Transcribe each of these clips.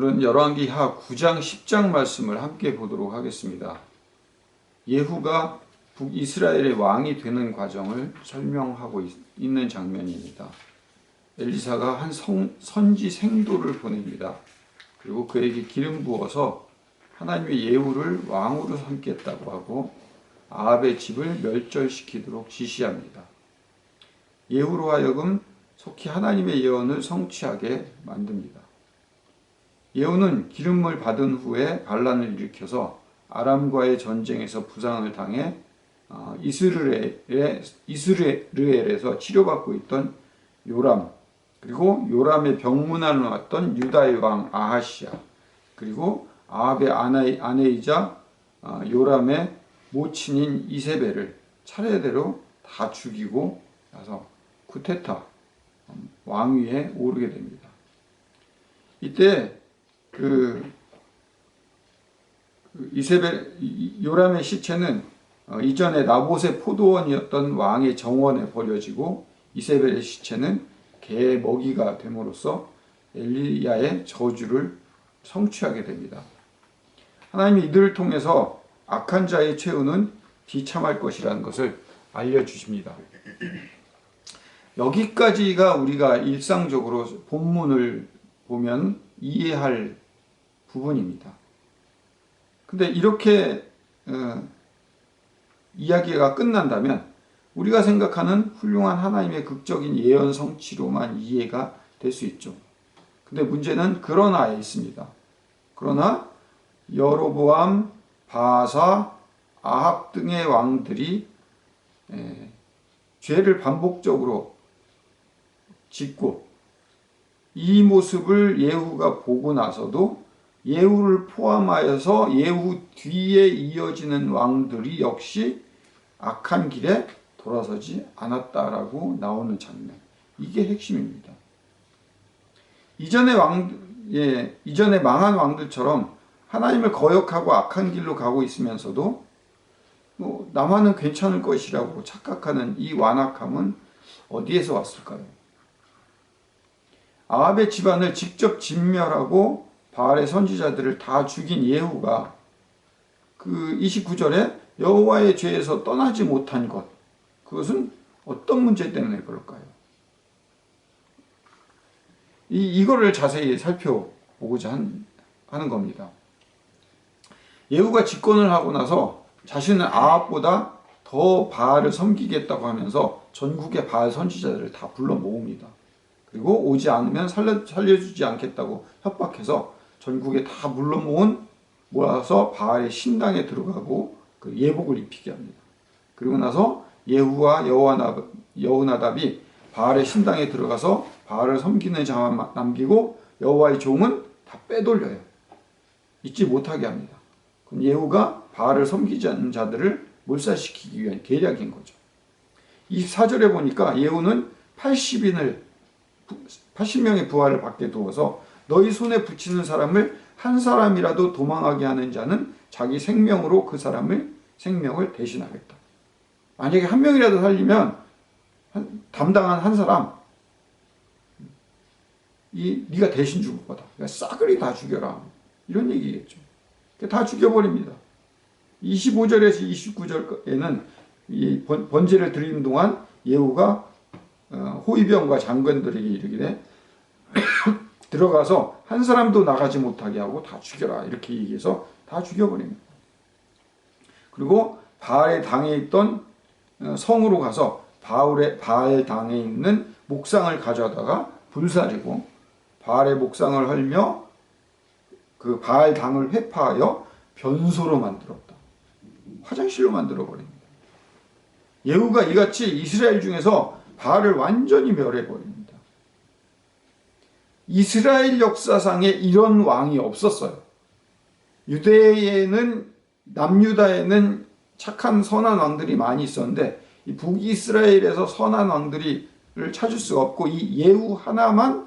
오늘은 열왕기하 9장 10장 말씀을 함께 보도록 하겠습니다. 예후가 북이스라엘의 왕이 되는 과정을 설명하고 있는 장면입니다. 엘리사가 한 선지 생도를 보냅니다. 그리고 그에게 기름 부어서 하나님의 예후를 왕으로 삼겠다고 하고 아합의 집을 멸절시키도록 지시합니다. 예후로 하여금 속히 하나님의 예언을 성취하게 만듭니다. 예후는 기름을 받은 후에 반란을 일으켜서 아람과의 전쟁에서 부상을 당해 이스르엘에서 치료받고 있던 요람, 그리고 요람의 병문안을 왔던 유다의 왕 아하시야, 그리고 아합의 아내이자 요람의 모친인 이세벨을 차례대로 다 죽이고 나서 쿠데타 왕위에 오르게 됩니다. 이때 요람의 시체는 이전에 나봇의 포도원이었던 왕의 정원에 버려지고 이세벨의 시체는 개 먹이가 됨으로써 엘리야의 저주를 성취하게 됩니다. 하나님이 이들을 통해서 악한 자의 최후는 비참할 것이라는 것을 알려주십니다. 여기까지가 우리가 일상적으로 본문을 보면 이해할 부분입니다. 근데 이렇게 이야기가 끝난다면 우리가 생각하는 훌륭한 하나님의 극적인 예언 성취로만 이해가 될 수 있죠. 근데 문제는 그러나에 있습니다. 그러나 여로보암, 바사, 아합 등의 왕들이 죄를 반복적으로 짓고 이 모습을 예후가 보고 나서도 예후를 포함하여서 예후 뒤에 이어지는 왕들이 역시 악한 길에 돌아서지 않았다라고 나오는 장면. 이게 핵심입니다. 이전에 망한 왕들처럼 하나님을 거역하고 악한 길로 가고 있으면서도 나만은 괜찮을 것이라고 착각하는 이 완악함은 어디에서 왔을까요? 아합의 집안을 직접 진멸하고 바알의 선지자들을 다 죽인 예후가 그 29절에 여호와의 죄에서 떠나지 못한 것, 그것은 어떤 문제 때문에 그럴까요? 이거를 자세히 살펴보고자 하는 겁니다. 예후가 집권을 하고 나서 자신은 아합보다 더 바알을 섬기겠다고 하면서 전국의 바알 선지자들을 다 불러 모읍니다. 그리고 오지 않으면 살려주지 않겠다고 협박해서 전국에 다 불러 모아서 바알의 신당에 들어가고 그 예복을 입히게 합니다. 그리고 나서 예후와 여호나답이 바알의 신당에 들어가서 바알을 섬기는 자만 남기고 여호와의 종은 다 빼돌려요. 잊지 못하게 합니다. 그럼 예후가 바알을 섬기지 않는 자들을 몰살시키기 위한 계략인 거죠. 24절에 보니까 예후는 80명의 부하를 밖에 두어서 너희 손에 붙이는 사람을 한 사람이라도 도망하게 하는 자는 자기 생명으로 그 사람을 생명을 대신하겠다. 만약에 한 명이라도 살리면 담당한 한 사람 네가 대신 죽을 거다. 그러니까 싸그리 다 죽여라. 이런 얘기겠죠. 다 죽여버립니다. 25절에서 29절에는 이 번제를 드리는 동안 예후가 호위병과 장관들에게 이르기를 들어가서 한 사람도 나가지 못하게 하고 다 죽여라 이렇게 얘기해서 다 죽여버립니다. 그리고 바알의 당에 있던 성으로 가서 바알 당에 있는 목상을 가져다가 불사르고 바알의 목상을 헐며 그 바알 당을 회파하여 변소로 만들었다. 화장실로 만들어버립니다. 예후가 이같이 이스라엘 중에서 바알을 완전히 멸해버립니다. 이스라엘 역사상에 이런 왕이 없었어요. 남유다에는 착한 선한 왕들이 많이 있었는데 이 북이스라엘에서 선한 왕들을 찾을 수가 없고 이 예후 하나만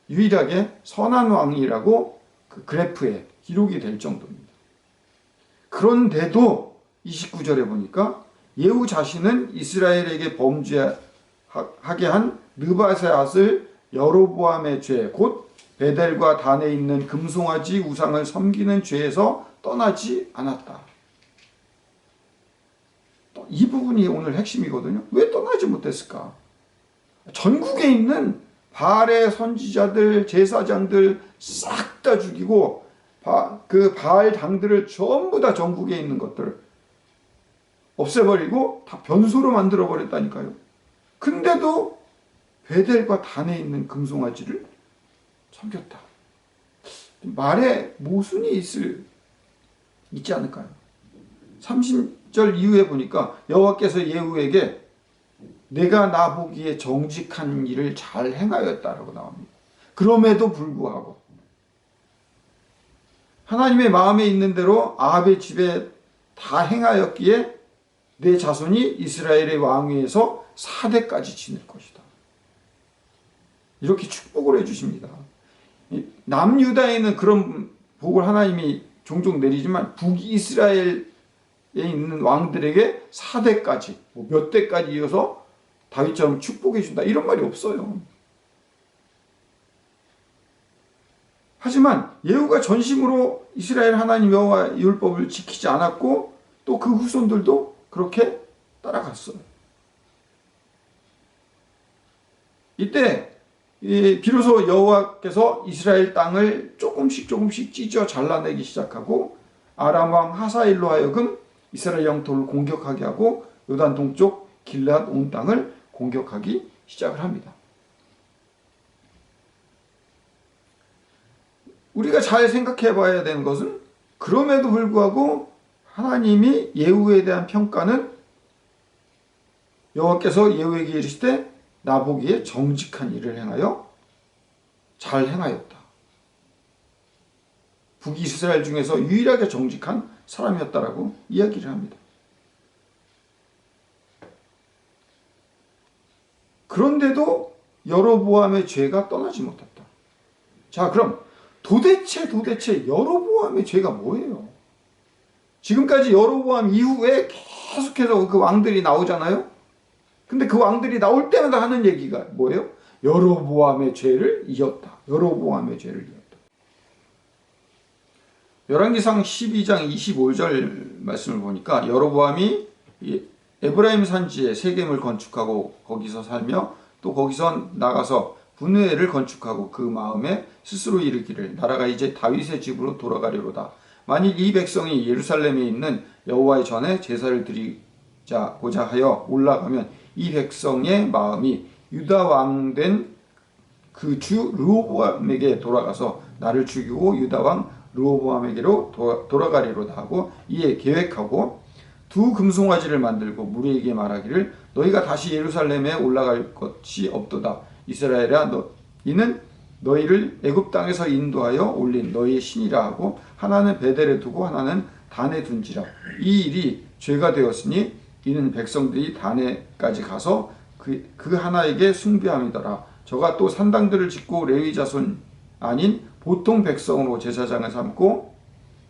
유일하게 선한 왕이라고 그 그래프에 기록이 될 정도입니다. 그런데도 29절에 보니까 예후 자신은 이스라엘에게 범죄하게 한 느바세앗을 여로보암의 죄, 곧 베델과 단에 있는 금송아지 우상을 섬기는 죄에서 떠나지 않았다. 이 부분이 오늘 핵심이거든요. 왜 떠나지 못했을까? 전국에 있는 바알의 선지자들, 제사장들 싹 다 죽이고 그 바알 당들을 전부 다 전국에 있는 것들을 없애버리고 다 변소로 만들어 버렸다니까요. 근데도 베델과 단에 있는 금송아지를 섬겼다. 말에 모순이 있지 않을까요? 30절 이후에 보니까 여호와께서 예후에게 내가 나 보기에 정직한 일을 잘 행하였다라고 나옵니다. 그럼에도 불구하고 하나님의 마음에 있는 대로 아합의 집에 다 행하였기에 내 자손이 이스라엘의 왕위에서 4대까지 지낼 것이다. 이렇게 축복을 해주십니다. 남유다에는 그런 복을 하나님이 종종 내리지만 북이스라엘에 있는 왕들에게 4대까지 몇 대까지 이어서 다윗처럼 축복해 준다 이런 말이 없어요. 하지만 예후가 전심으로 이스라엘 하나님 여호와 율법을 지키지 않았고 또 그 후손들도 그렇게 따라갔어요. 이때 비로소 여호와께서 이스라엘 땅을 조금씩 찢어 잘라내기 시작하고 아람 왕 하사엘로 하여금 이스라엘 영토를 공격하게 하고 요단 동쪽 길앗 온 땅을 공격하기 시작을 합니다. 우리가 잘 생각해 봐야 되는 것은 그럼에도 불구하고 하나님이 예후에 대한 평가는 여호와께서 예후에게 이르시되 나 보기에 정직한 일을 행하여 잘 행하였다. 북이스라엘 중에서 유일하게 정직한 사람이었다라고 이야기를 합니다. 그런데도 여로보암의 죄가 떠나지 못했다. 자, 그럼 도대체 여로보암의 죄가 뭐예요? 지금까지 여로보암 이후에 계속해서 그 왕들이 나오잖아요. 근데 그 왕들이 나올 때마다 하는 얘기가 뭐예요? 여로보암의 죄를 이었다. 여로보암의 죄를 이었다. 열왕기상 12장 25절 말씀을 보니까 여로보암이 에브라임 산지에 세겜을 건축하고 거기서 살며 또 거기서 나가서 분회를 건축하고 그 마음에 스스로 이르기를 나라가 이제 다윗의 집으로 돌아가려로다. 만일 이 백성이 예루살렘에 있는 여호와의 전에 제사를 드리자고자 하여 올라가면 이 백성의 마음이 유다 왕 된 그 주 르호보암에게 돌아가서 나를 죽이고 유다 왕 르호보암에게로 돌아가리로다 하고 이에 계획하고 두 금송아지를 만들고 무리에게 말하기를 너희가 다시 예루살렘에 올라갈 것이 없도다. 이스라엘아 이는 너희를 애굽 땅에서 인도하여 올린 너희의 신이라 하고 하나는 베델에 두고 하나는 단에 둔지라. 이 일이 죄가 되었으니 이는 백성들이 단에까지 가서 그 하나에게 숭배함이더라. 저가 또 산당들을 짓고 레위 자손 아닌 보통 백성으로 제사장을 삼고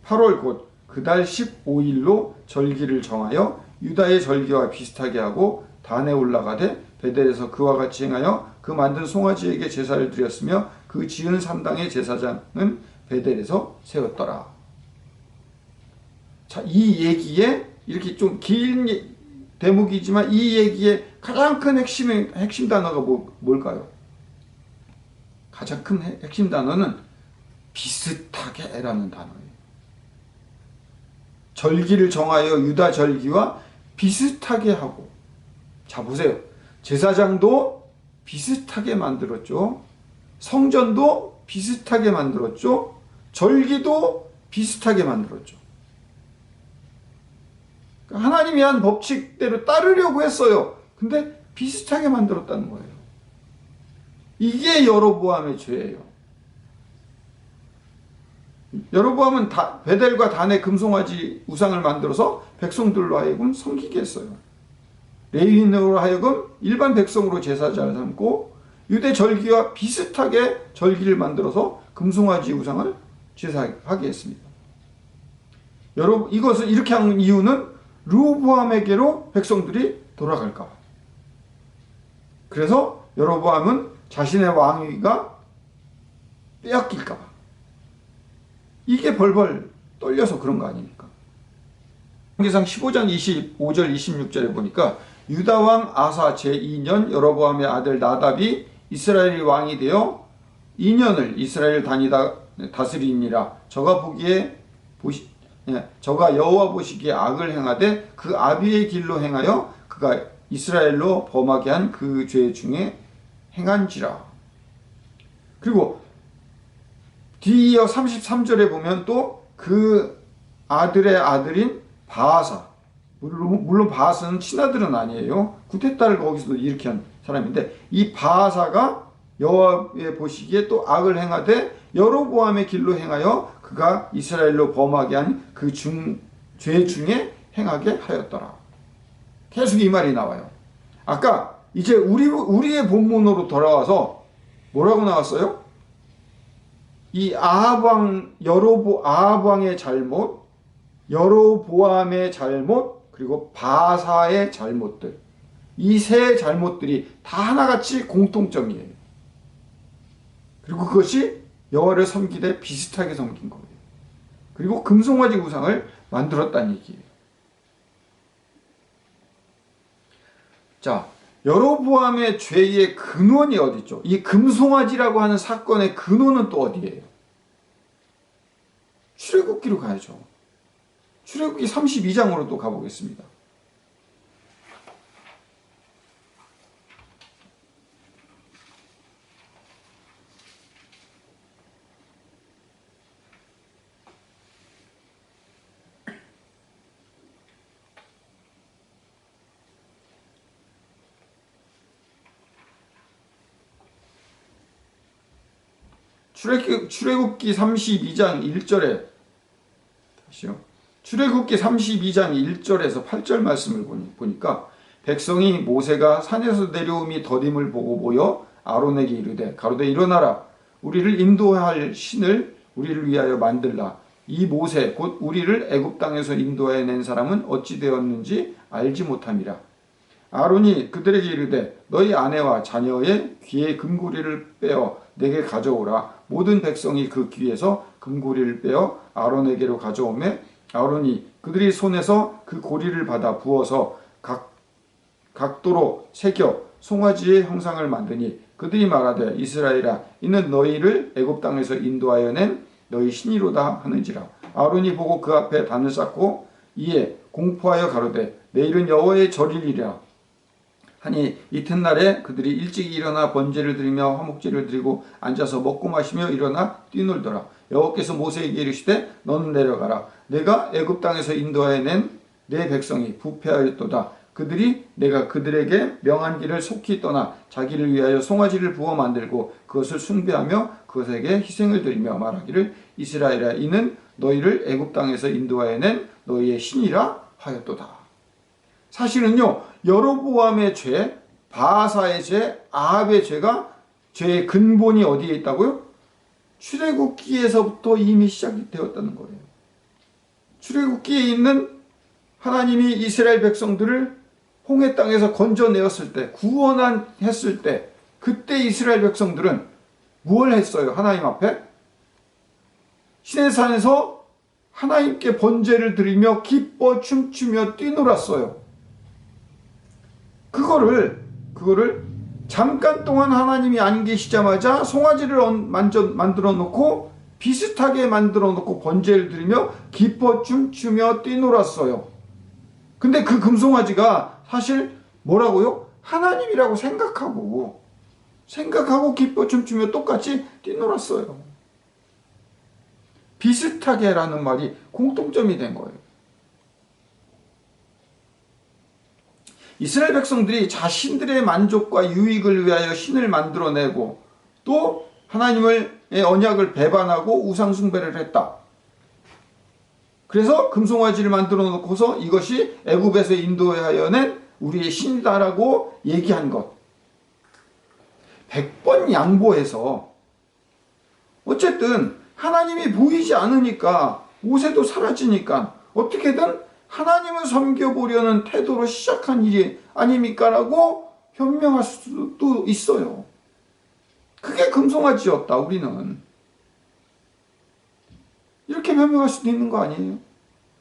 8월 곧 그달 15일로 절기를 정하여 유다의 절기와 비슷하게 하고 단에 올라가되 베델에서 그와 같이 행하여 그 만든 송아지에게 제사를 드렸으며 그 지은 산당의 제사장은 베델에서 세웠더라. 자, 이 얘기에 이렇게 좀 긴 대목이지만 이 얘기의 가장 큰 핵심 단어가 뭘까요? 가장 큰 핵심 단어는 비슷하게라는 단어예요. 절기를 정하여 유다 절기와 비슷하게 하고, 자 보세요. 제사장도 비슷하게 만들었죠. 성전도 비슷하게 만들었죠. 절기도 비슷하게 만들었죠. 하나님이 한 법칙대로 따르려고 했어요. 근데 비슷하게 만들었다는 거예요. 이게 여로보암의 죄예요. 여로보암은 베델과 단의 금송아지 우상을 만들어서 백성들로 하여금 섬기게 했어요. 레위인으로 하여금 일반 백성으로 제사장을 삼고 유대 절기와 비슷하게 절기를 만들어서 금송아지 우상을 제사하게 했습니다. 여러분, 이것을 이렇게 한 이유는 르호보암에게로 백성들이 돌아갈까 봐. 그래서 여로보암은 자신의 왕위가 빼앗길까봐. 이게 벌벌 떨려서 그런 거 아닙니까? 사무엘상 15장 25절 26절에 보니까 유다왕 아사 제2년 여로보암의 아들 나답이 이스라엘의 왕이 되어 2년을 이스라엘을 다스리니라. 저가 여호와 보시기에 악을 행하되 그 아비의 길로 행하여 그가 이스라엘로 범하게 한 그 죄 중에 행한지라. 그리고 뒤이어 33절에 보면 또 그 아들의 아들인 바하사, 물론 바하사는 친아들은 아니에요. 구테타를 거기서도 일으킨 사람인데, 이 바하사가 여호와의 보시기에 또 악을 행하되 여로보암의 길로 행하여 그가 이스라엘로 범하게 한 그 죄 중에 행하게 하였더라. 계속 이 말이 나와요. 아까 이제 우리의 본문으로 돌아와서 뭐라고 나왔어요? 이 아합왕의 잘못, 여로보암의 잘못, 그리고 바사의 잘못들, 이 세 잘못들이 다 하나같이 공통점이에요. 그리고 그것이 여호와를 섬기되 비슷하게 섬긴 거예요. 그리고 금송아지 우상을 만들었다는 얘기예요. 자, 여로보암의 죄의 근원이 어디 있죠? 이 금송아지라고 하는 사건의 근원은 또 어디예요? 출애굽기로 가야죠. 출애굽기 32장으로 또 가보겠습니다. 출애굽기 32장 1절에 다시요. 출애굽기 32장 1절에서 8절 말씀을 보니까 백성이 모세가 산에서 내려옴이 더딤을 보고 모여 아론에게 이르되 가로되 일어나라 우리를 인도할 신을 우리를 위하여 만들라. 이 모세 곧 우리를 애굽 땅에서 인도하여 낸 사람은 어찌 되었는지 알지 못함이라. 아론이 그들에게 이르되 너희 아내와 자녀의 귀에 금고리를 빼어 내게 가져오라. 모든 백성이 그 귀에서 금고리를 빼어 아론에게로 가져오매 아론이 그들이 손에서 그 고리를 받아 부어서 각도로 새겨 송아지의 형상을 만드니 그들이 말하되 이스라엘아 이는 너희를 애굽 땅에서 인도하여 낸 너희 신이로다 하는지라. 아론이 보고 그 앞에 단을 쌓고 이에 공포하여 가로되 내일은 여호와의 절일이라 하니 이튿날에 그들이 일찍 일어나 번제를 드리며 화목제를 드리고 앉아서 먹고 마시며 일어나 뛰놀더라. 여호와께서 모세에게 이르시되 너는 내려가라. 내가 애굽 땅에서 인도하여 낸 내 백성이 부패하였도다. 그들이 내가 그들에게 명한 길을 속히 떠나 자기를 위하여 송아지를 부어 만들고 그것을 숭배하며 그것에게 희생을 드리며 말하기를 이스라엘아 이는 너희를 애굽 땅에서 인도하여 낸 너희의 신이라 하였도다. 사실은요 여로보암의 죄, 바하사의 죄, 아합의 죄가 죄의 근본이 어디에 있다고요? 출애굽기에서부터 이미 시작이 되었다는 거예요. 출애굽기에 있는 하나님이 이스라엘 백성들을 홍해 땅에서 건져내었을 때, 구원했을 때, 그때 이스라엘 백성들은 무엇을 했어요? 하나님 앞에? 시내산에서 하나님께 번제를 드리며 기뻐 춤추며 뛰놀았어요. 그거를 잠깐 동안 하나님이 안 계시자마자 송아지를 만들어 놓고 비슷하게 만들어 놓고 번제를 드리며 기뻐 춤추며 뛰놀았어요. 근데 그 금송아지가 사실 뭐라고요? 하나님이라고 생각하고 기뻐 춤추며 똑같이 뛰놀았어요. 비슷하게 라는 말이 공통점이 된 거예요. 이스라엘 백성들이 자신들의 만족과 유익을 위하여 신을 만들어내고 또 하나님의 언약을 배반하고 우상 숭배를 했다. 그래서 금송아지를 만들어 놓고서 이것이 애굽에서 인도하여 낸 우리의 신이다라고 얘기한 것. 100번 양보해서 어쨌든 하나님이 보이지 않으니까 모세도 사라지니까 어떻게든 하나님을 섬겨보려는 태도로 시작한 일이 아닙니까? 라고 변명할 수도 있어요. 그게 금송아지였다, 우리는. 변명할 수도 있는 거 아니에요?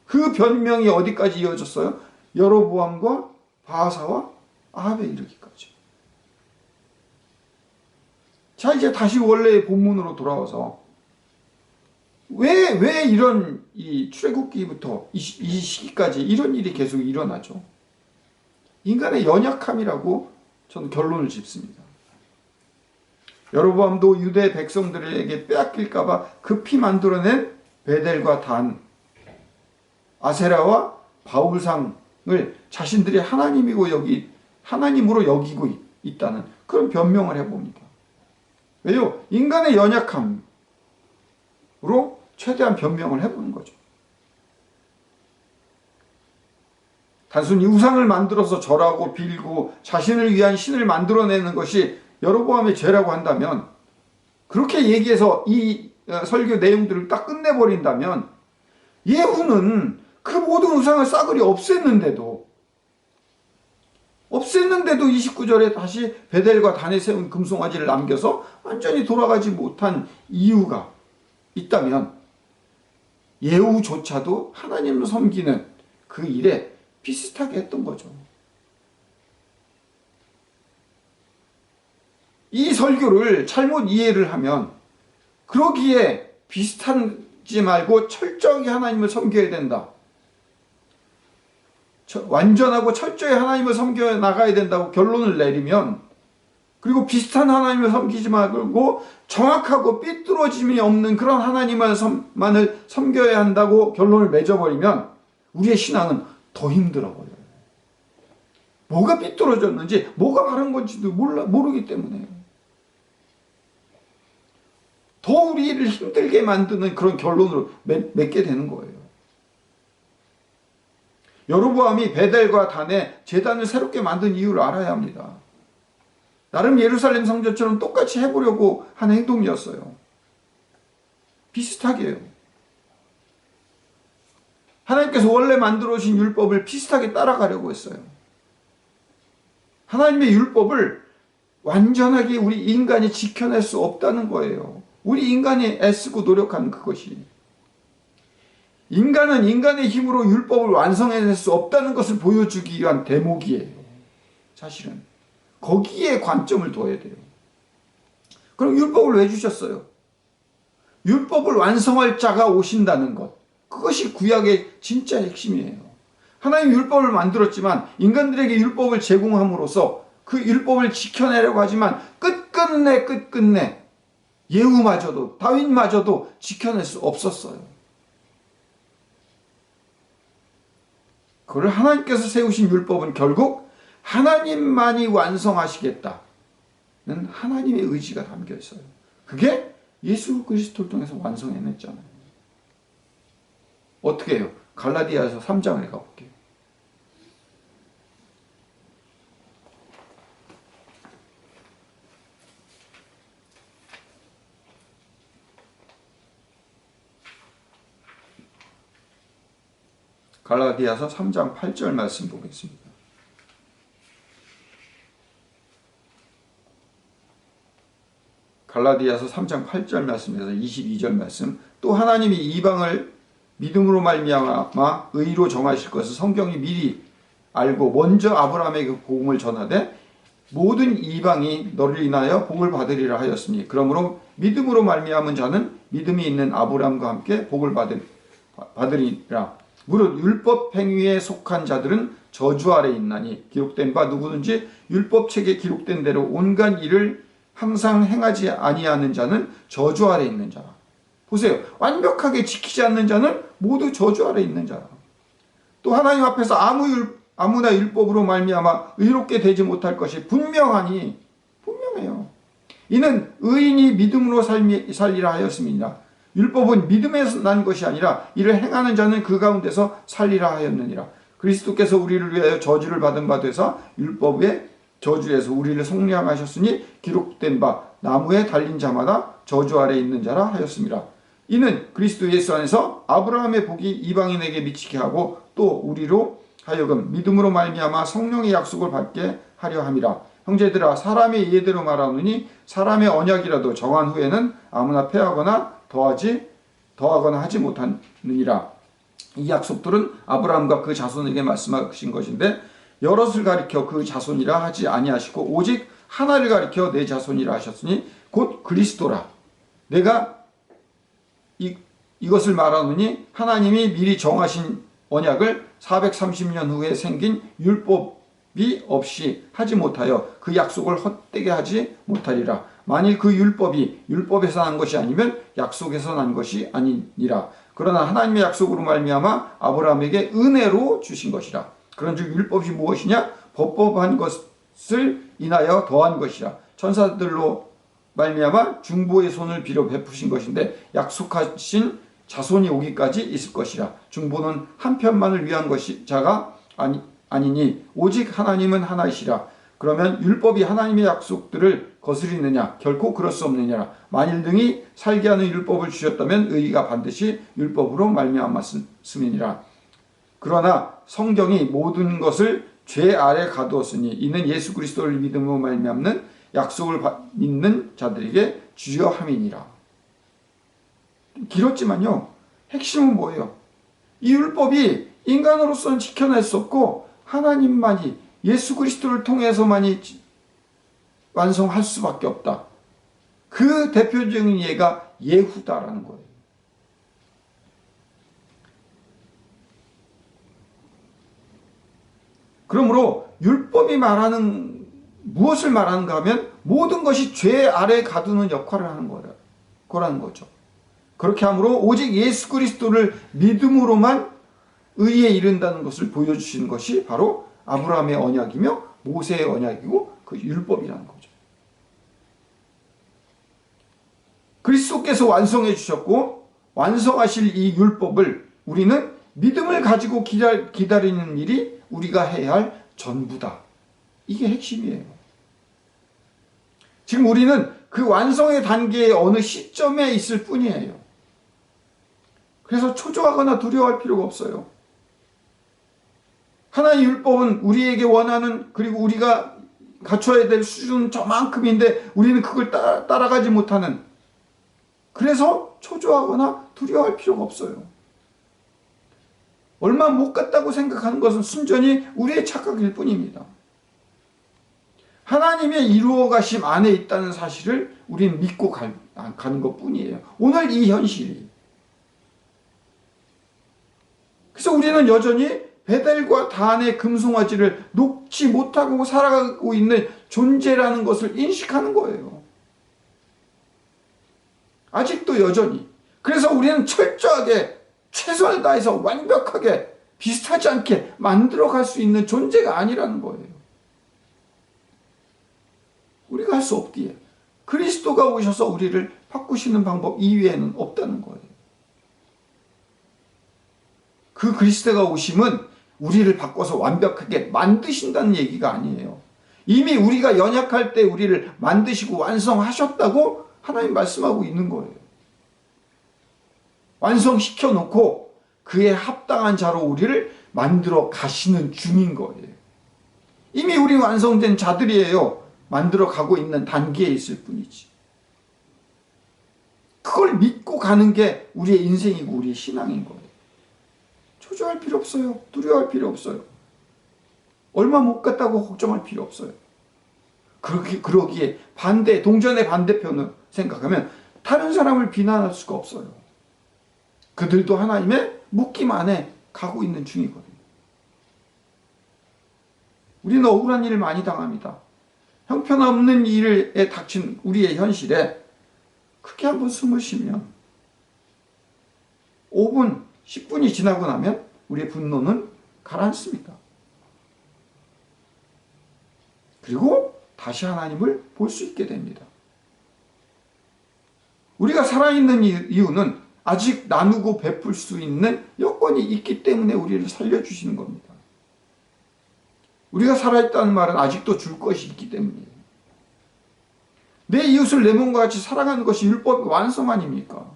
그 변명이 어디까지 이어졌어요? 여로보암과 바하사와 아합에 이르기까지. 자, 이제 다시 원래의 본문으로 돌아와서 왜 이런 이 출애굽기부터 이 시기까지 이런 일이 계속 일어나죠? 인간의 연약함이라고 저는 결론을 짓습니다. 여로보암도 유대 백성들에게 빼앗길까봐 급히 만들어낸 베델과 단, 아세라와 바울상을 자신들이 하나님으로 여기고 있다는 그런 변명을 해봅니다. 왜요? 인간의 연약함으로 최대한 변명을 해보는 거죠. 단순히 우상을 만들어서 절하고 빌고 자신을 위한 신을 만들어내는 것이 여로보암의 죄라고 한다면, 그렇게 얘기해서 이 설교 내용들을 딱 끝내버린다면, 예후는 그 모든 우상을 싸그리 없앴는데도 29절에 다시 베델과 단에 세운 금송아지를 남겨서 완전히 돌아가지 못한 이유가 있다면, 예후조차도 하나님을 섬기는 그 일에 비슷하게 했던 거죠. 이 설교를 잘못 이해를 하면, 그러기에 비슷하지 말고 철저하게 하나님을 섬겨야 된다, 완전하고 철저히 하나님을 섬겨 나가야 된다고 결론을 내리면, 그리고 비슷한 하나님을 섬기지 말고 정확하고 삐뚤어짐이 없는 그런 하나님만을 섬겨야 한다고 결론을 맺어버리면 우리의 신앙은 더 힘들어버려요. 뭐가 삐뚤어졌는지 뭐가 바른 건지도 모르기 때문에 더 우리를 힘들게 만드는 그런 결론으로 맺게 되는 거예요. 여로보암이 베델과 단에 제단을 새롭게 만든 이유를 알아야 합니다. 나름 예루살렘 성전처럼 똑같이 해보려고 하는 행동이었어요. 비슷하게 해요. 하나님께서 원래 만들어 오신 율법을 비슷하게 따라가려고 했어요. 하나님의 율법을 완전하게 우리 인간이 지켜낼 수 없다는 거예요. 우리 인간이 애쓰고 노력하는 그것이. 인간은 인간의 힘으로 율법을 완성해낼 수 없다는 것을 보여주기 위한 대목이에요. 사실은 거기에 관점을 둬야 돼요. 그럼 율법을 왜 주셨어요? 율법을 완성할 자가 오신다는 것, 그것이 구약의 진짜 핵심이에요. 하나님 율법을 만들었지만 인간들에게 율법을 제공함으로써 그 율법을 지켜내려고 하지만 끝끝내 예후마저도 다윗마저도 지켜낼 수 없었어요. 그걸 하나님께서 세우신 율법은 결국 하나님만이 완성하시겠다는 하나님의 의지가 담겨 있어요. 그게 예수 그리스도를 통해서 완성해냈잖아요. 어떻게 해요? 갈라디아서 3장에 가볼게요. 갈라디아서 3장 8절 말씀 보겠습니다. 갈라디아서 3장 8절 말씀에서 22절 말씀, 또 하나님이 이방을 믿음으로 말미암아 의로 정하실 것을 성경이 미리 알고 먼저 아브라함에게 복음을 전하되 모든 이방이 너를 인하여 복을 받으리라 하였으니 그러므로 믿음으로 말미암은 자는 믿음이 있는 아브라함과 함께 복을 받으리라. 무릇 율법 행위에 속한 자들은 저주 아래 있나니 기록된 바 누구든지 율법책에 기록된 대로 온갖 일을 항상 행하지 아니하는 자는 저주 아래 있는 자라. 보세요. 완벽하게 지키지 않는 자는 모두 저주 아래 있는 자라. 또 하나님 앞에서 아무나 율법으로 말미암아 의롭게 되지 못할 것이 분명해요. 이는 의인이 믿음으로 살리라 하였음이니라. 율법은 믿음에서 난 것이 아니라 이를 행하는 자는 그 가운데서 살리라 하였느니라. 그리스도께서 우리를 위하여 저주를 받은 바 되사 율법의 저주에서 우리를 속량하셨으니 기록된 바 나무에 달린 자마다 저주 아래 있는 자라 하였습니다. 이는 그리스도 예수 안에서 아브라함의 복이 이방인에게 미치게 하고 또 우리로 하여금 믿음으로 말미암아 성령의 약속을 받게 하려 함이라. 형제들아, 사람의 예대로 말하노니 사람의 언약이라도 정한 후에는 아무나 폐하거나 더하지 더하거나 하지 못하느니라. 이 약속들은 아브라함과 그 자손에게 말씀하신 것인데 여럿을 가리켜 그 자손이라 하지 아니하시고 오직 하나를 가리켜 내 자손이라 하셨으니 곧 그리스도라. 내가 이것을 말하노니 하나님이 미리 정하신 언약을 430년 후에 생긴 율법이 없이 하지 못하여 그 약속을 헛되게 하지 못하리라. 만일 그 율법이 율법에서 난 것이 아니면 약속에서 난 것이 아니니라. 그러나 하나님의 약속으로 말미암아 아브라함에게 은혜로 주신 것이라. 그런즉 율법이 무엇이냐? 법법한 것을 인하여 더한 것이라. 천사들로 말미암아 중보의 손을 빌어 베푸신 것인데 약속하신 자손이 오기까지 있을 것이라. 중보는 한 편만을 위한 것이 자가 아니니 오직 하나님은 하나이시라. 그러면 율법이 하나님의 약속들을 거스리느냐? 결코 그럴 수 없느니라. 만일 능히 살게 하는 율법을 주셨다면 의의가 반드시 율법으로 말미암았음이니라. 그러나 성경이 모든 것을 죄 아래 가두었으니 이는 예수 그리스도를 믿음으로 말미암는 약속을 믿는 자들에게 주여 함이니라. 길었지만요, 핵심은 뭐예요? 이 율법이 인간으로서는 지켜낼 수 없고 하나님만이 예수 그리스도를 통해서만이 완성할 수밖에 없다. 그 대표적인 예가 예후다라는 거예요. 그러므로 율법이 말하는 무엇을 말하는가 하면 모든 것이 죄 아래 가두는 역할을 하는 거라는 거죠. 그렇게 함으로 오직 예수 그리스도를 믿음으로만 의에 이른다는 것을 보여주시는 것이 바로 아브라함의 언약이며 모세의 언약이고 그 율법이라는 거죠. 그리스도께서 완성해 주셨고 완성하실 이 율법을 우리는 믿음을 가지고 기다리는 일이 우리가 해야 할 전부다. 이게 핵심이에요. 지금 우리는 그 완성의 단계의 어느 시점에 있을 뿐이에요. 그래서 초조하거나 두려워할 필요가 없어요. 하나의 율법은 우리에게 원하는 그리고 우리가 갖춰야 될 수준은 저만큼인데 우리는 그걸 따라가지 못하는, 그래서 초조하거나 두려워할 필요가 없어요. 얼마 못 갔다고 생각하는 것은 순전히 우리의 착각일 뿐입니다. 하나님의 이루어 가심 안에 있다는 사실을 우리는 믿고 가는 것 뿐이에요. 오늘 이 현실이. 그래서 우리는 여전히 베델과 단의 금송아지를 놓지 못하고 살아가고 있는 존재라는 것을 인식하는 거예요. 아직도 여전히. 그래서 우리는 철저하게 최선을 다해서 완벽하게 비슷하지 않게 만들어갈 수 있는 존재가 아니라는 거예요. 우리가 할 수 없기에 그리스도가 오셔서 우리를 바꾸시는 방법 이외에는 없다는 거예요. 그 그리스도가 오심은 우리를 바꿔서 완벽하게 만드신다는 얘기가 아니에요. 이미 우리가 연약할 때 우리를 만드시고 완성하셨다고 하나님 말씀하고 있는 거예요. 완성시켜 놓고 그에 합당한 자로 우리를 만들어 가시는 중인 거예요. 이미 우리 완성된 자들이에요. 만들어 가고 있는 단계에 있을 뿐이지. 그걸 믿고 가는 게 우리의 인생이고 우리의 신앙인 거예요. 초조할 필요 없어요. 두려워할 필요 없어요. 얼마 못 갔다고 걱정할 필요 없어요. 그러기에 동전의 반대편을 생각하면 다른 사람을 비난할 수가 없어요. 그들도 하나님의 묶임 안에 가고 있는 중이거든요. 우리는 억울한 일을 많이 당합니다. 형편없는 일에 닥친 우리의 현실에 크게 한번 숨을 쉬면 5분, 10분이 지나고 나면 우리의 분노는 가라앉습니다. 그리고 다시 하나님을 볼 수 있게 됩니다. 우리가 살아있는 이유는 아직 나누고 베풀 수 있는 여건이 있기 때문에 우리를 살려주시는 겁니다. 우리가 살아있다는 말은 아직도 줄 것이 있기 때문이에요. 내 이웃을 내 몸과 같이 사랑하는 것이 율법의 완성 아닙니까?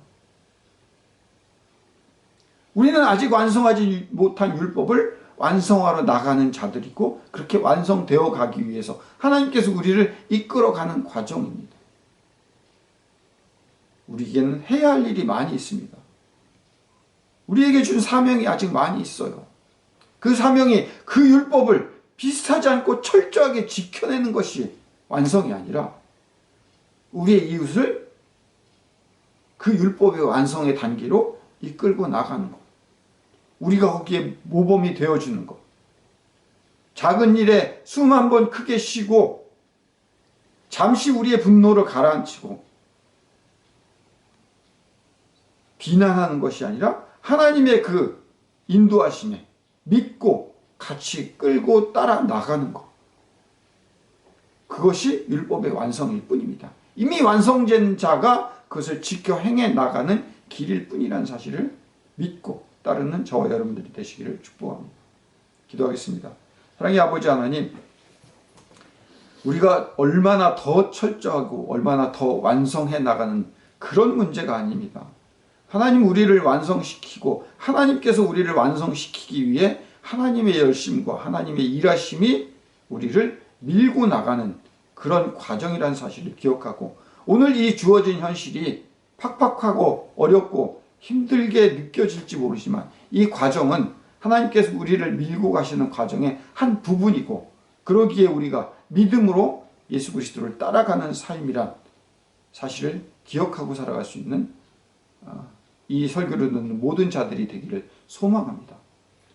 우리는 아직 완성하지 못한 율법을 완성하러 나가는 자들이고 그렇게 완성되어 가기 위해서 하나님께서 우리를 이끌어가는 과정입니다. 우리에게는 해야 할 일이 많이 있습니다. 우리에게 준 사명이 아직 많이 있어요. 그 사명이 그 율법을 비슷하지 않고 철저하게 지켜내는 것이 완성이 아니라 우리의 이웃을 그 율법의 완성의 단계로 이끌고 나가는 것. 우리가 거기에 모범이 되어주는 것. 작은 일에 숨 한 번 크게 쉬고 잠시 우리의 분노를 가라앉히고 비난하는 것이 아니라 하나님의 그 인도하심에 믿고 같이 끌고 따라 나가는 것. 그것이 율법의 완성일 뿐입니다. 이미 완성된 자가 그것을 지켜 행해 나가는 길일 뿐이라는 사실을 믿고 따르는 저와 여러분들이 되시기를 축복합니다. 기도하겠습니다. 사랑의 아버지 하나님, 우리가 얼마나 더 철저하고 얼마나 더 완성해 나가는 그런 문제가 아닙니다. 하나님 우리를 완성시키고 하나님께서 우리를 완성시키기 위해 하나님의 열심과 하나님의 일하심이 우리를 밀고 나가는 그런 과정이라는 사실을 기억하고 오늘 이 주어진 현실이 팍팍하고 어렵고 힘들게 느껴질지 모르지만 이 과정은 하나님께서 우리를 밀고 가시는 과정의 한 부분이고 그러기에 우리가 믿음으로 예수 그리스도를 따라가는 삶이란 사실을 기억하고 살아갈 수 있는 이 설교를 듣는 모든 자들이 되기를 소망합니다.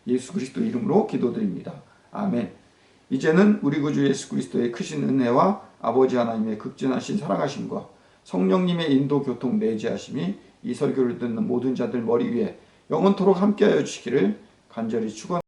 예수 그리스도 이름으로 기도드립니다. 아멘. 이제는 우리 구주 예수 그리스도의 크신 은혜와 아버지 하나님의 극진하신 사랑하심과 성령님의 인도 교통 내재하심이 이 설교를 듣는 모든 자들 머리 위에 영원토록 함께하여 주시기를 간절히 축원합니다.